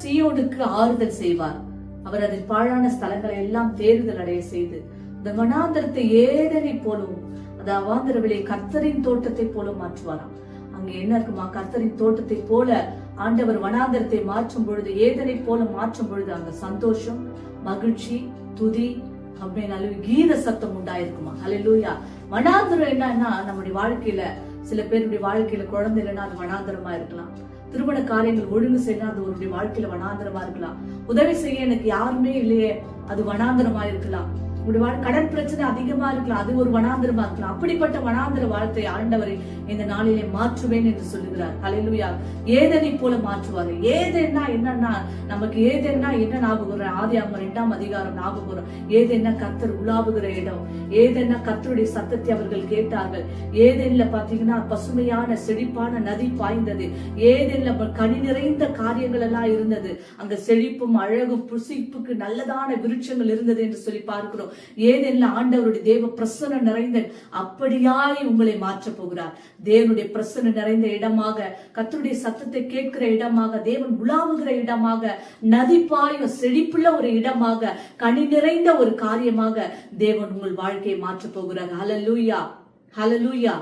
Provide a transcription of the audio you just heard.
சீயோனுக்கு ஆறுதல் செய்வார். அவர் அதில் பாழான ஸ்தலங்களை எல்லாம் தேறுதல் அடைய செய்து இந்த வனாந்தரத்தை ஏதனை போலவும் அந்த அவாந்தரவிலே கர்த்தரின் தோட்டத்தை போல மாற்றுவாராம். அங்க என்ன இருக்குமா? கர்த்தரின் தோட்டத்தை போல ஆண்டவர் வனாந்தரத்தை மாற்றும் பொழுது, ஏதனை போல மாற்றும் பொழுது அங்க சந்தோஷம், மகிழ்ச்சி, துதி, கீத சத்தம் உண்டாயிருக்குமா. ஹல்லேலூயா. வனாந்தரம் என்னன்னா, நம்முடைய வாழ்க்கையில சில பேருடைய வாழ்க்கையில குழந்தை இல்லைன்னா அது வனாந்தரமா இருக்கலாம். திருமண காரியங்கள் ஒழுங்கு செய்யலாம், அது ஒரு வாழ்க்கையில வனாந்தரமா இருக்கலாம். உதவி செய்ய எனக்கு யாருமே இல்லையே, அது வனாந்தரமா இருக்கலாம். கடன் பிரச்சனை அதிகமா இருக்கலாம், அது ஒரு வனாந்தரமா இருக்கலாம். அப்படிப்பட்ட வனாந்தர வாழ்த்தை ஆண்டவரை இந்த நாளிலே மாற்றுவேன் என்று சொல்லுகிறார். ஹல்லேலூயா. ஏதனை போல மாற்றுவாரு. ஏதென்னா என்னன்னா, நமக்கு ஏதென்னா என்ன ஞாபகம்? ஆதியாகமம் 2ஆம் அதிகாரம் ஞாபகம். ஏதென்னா கர்த்தர் உலாவுகிற இடம். ஏதென்னா கர்த்தருடைய சத்தத்தை அவர்கள் கேட்டார்கள். ஏதென்ல பாத்தீங்கன்னா பசுமையான செழிப்பான நதி பாய்ந்தது. ஏதென்ல கனி நிறைந்த காரியங்கள் எல்லாம் இருந்தது. அங்க செழிப்பும் அழகும் புசிப்புக்கு நல்லதான விருட்சங்கள் இருந்தது என்று சொல்லி பார்க்கிறோம். ஏதெல்லாம் ஆண்டவருடைய தேவ பிரசன்னம் நிறைந்த, அப்படியாய் உங்களை மாற்ற போகிறார். தேவனுடைய பிரசன்னம் நிறைந்த இடமாக, கர்த்தருடைய சத்தத்தை கேட்கிற இடமாக, தேவன் உலாவுகிற இடமாக, நதி பாயும் செழிப்புள்ள ஒரு இடமாக, கனி நிறைந்த ஒரு காரியமாக தேவன் உங்கள் வாழ்க்கையை மாற்ற போகிறார். ஹல்லேலூயா, ஹல்லேலூயா.